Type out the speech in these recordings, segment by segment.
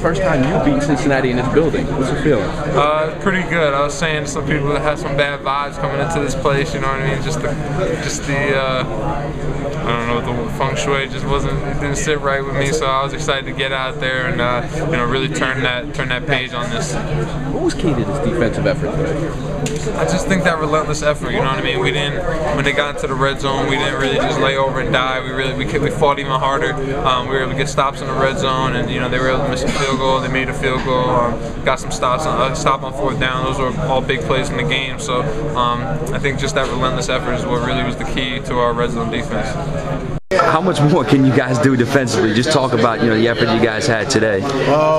first time you beat Cincinnati in this building. What's the feeling? Pretty good. I was saying to some people that had some bad vibes coming into this place. You know what I mean? Just the I don't know, the feng shui just it didn't sit right with me. So I was excited to get out there and you know, really turn that page on this. What was key to this defensive effort today? I just think that relentless effort. You know what I mean? We didn't, when they got into the red zone, we didn't really just lay over and die. We fought even harder. We were able to get stops in the red zone, and you know, they were able to miss a field goal. They made a field goal. Got some stops on stop on fourth down. Those were all big plays in the game. So I think just that relentless effort is what really was the key to our red zone defense. How much more can you guys do defensively? Just talk about, you know, the effort you guys had today.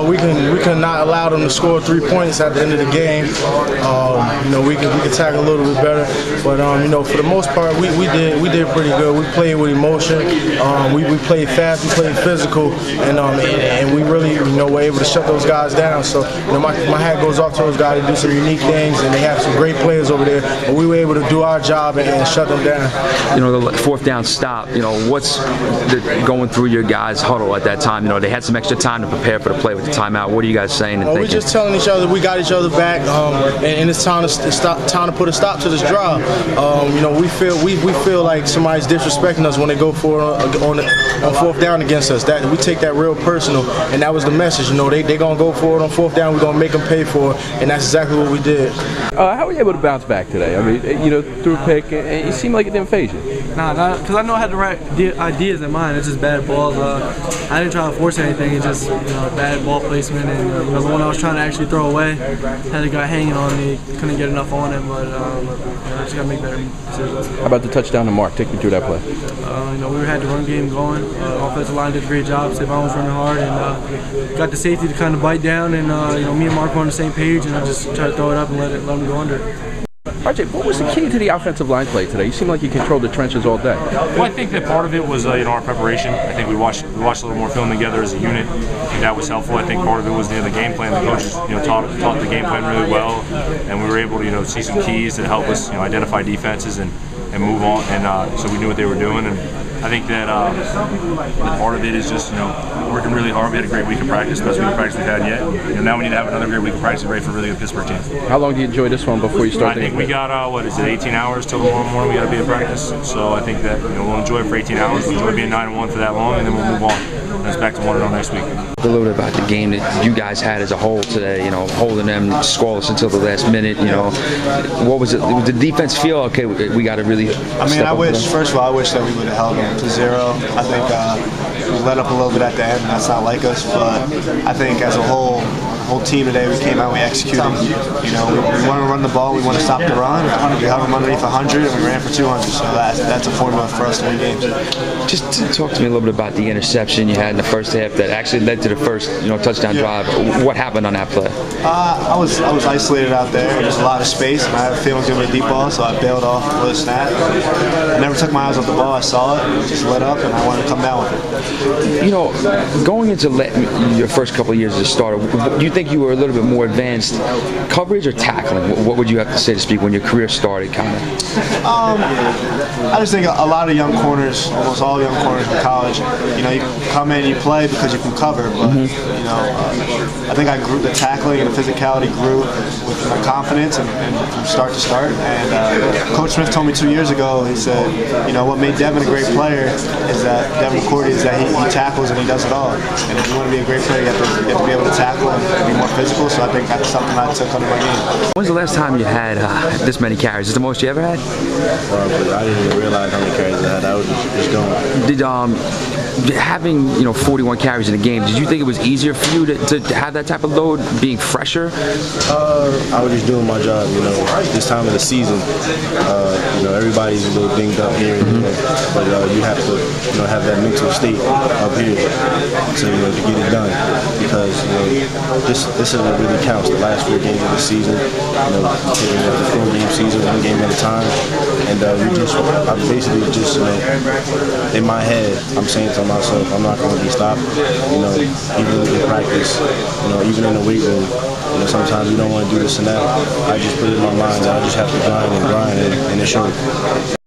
We can not allow them to score 3 points at the end of the game. You know, we can tackle a little bit better, but you know, for the most part, we did pretty good. We played with emotion. We played fast. We played physical, and we really, you know, were able to shut those guys down. So you know, my hat goes off to those guys to do some unique things, and they have some great players over there. But we were able to do our job and shut them down. You know, the fourth down stop. You know, what's going through your guys' huddle at that time? You know, they had some extra time to prepare for the play with the timeout. What are you guys saying and thinking? We're just telling each other we got each other back, and it's time to put a stop to this drive. You know, we feel like somebody's disrespecting us when they go for on fourth down against us. That we take that real personal, and that was the message. You know, they gonna go for it on fourth down. We're gonna make them pay for it, and that's exactly what we did. How were you able to bounce back today? I mean, you know, threw a pick, and it seemed like it didn't phase you. Nah, because I know I had the right ideas in mind. It's just bad balls. I didn't try to force anything. It's just, you know, bad ball placement, and you know, the one I was trying to actually throw away had a guy hanging on me. Couldn't get enough on him, but you know, I just gotta make better decisions. How about the touchdown to Mark? Take me through that play. You know, we had the run game going. Offensive line did a great job. Savon was running hard, and got the safety to kind of bite down. And you know, me and Mark were on the same page, and I just tried to throw it up and let him go under. RJ, what was the key to the offensive line play today? You seem like you controlled the trenches all day. Well, I think that part of it was you know, our preparation. I think we watched a little more film together as a unit. I think that was helpful. I think part of it was, you know, the game plan. The coaches, you know, taught the game plan really well, and we were able to, you know, see some keys to help us, you know, identify defenses and move on. And so we knew what they were doing. And I think that part of it is just, you know, working really hard. We had a great week of practice, best week of practice we've had yet. You know, now we need to have another great week of practice ready for a really good Pittsburgh team. How long do you enjoy this one before you start? I think we got what is it, 18 hours till tomorrow morning. We got to be at practice, so I think that, you know, we'll enjoy it for 18 hours. We'll enjoy being 9-1 for that long, and then we'll move on. And it's back to 1-0 next week. A little bit about the game that you guys had as a whole today. You know, holding them scoreless until the last minute. You know, what was it? Did the defense feel okay? We got to really. I mean, first of all, I wish that we would have held them to 0. I think we let up a little bit at the end. That's not like us, but I think as a whole team today, we came out, we executed. You know, we want to run the ball, we want to stop the run. We held them underneath 100, and we ran for 200. So that's a formula for us to win games. Just talk to me a little bit about the interception you had in the first half that actually led to the first, you know, touchdown drive. What happened on that play? I was isolated out there. There's a lot of space, and I had a feeling it was going to be a deep ball, so I bailed off with a snap. I never took my eyes off the ball. I saw it just lit up, and I wanted to come down with it. You know, going into your first couple of years as a starter, do you think you were a little bit more advanced coverage or tackling? What would you have to say to speak when your career started, kind of? I just think a lot of young corners, almost all young corners in college, you know, you come in and you play because you can cover, but you know, I think I grew, the tackling and the physicality grew with my confidence and from start to start. And Coach Smith told me 2 years ago, he said, you know, what made Devin a great player is that Devin McCourty is that he tackles and he does it all. And if you want to be a great player, you have to be able to tackle and be more physical. So I think that's something I took under my game. When's the last time you had this many carries? Is it the most you ever had? I didn't even realize how many carries I had. I was just going. Did having, you know, 41 carries in a game, did you think it was easier for you to have that type of load, being fresher? I was just doing my job, you know. This time of the season, you know, everybody's a little dinged up here, but you have to, you know, have that mental state up here to, you know, to get it done, because, you know, this is what really counts. The last 4 games of the season, you know, taking the 4-game season, 1 game at a time, and I'm basically just, you know, in my head, I'm saying to myself, I'm not going to be stopped. You know, even in practice, you know, even in the weight room, you know, sometimes you don't want to do this and that. I just put it in my mind that I just have to grind and it shows.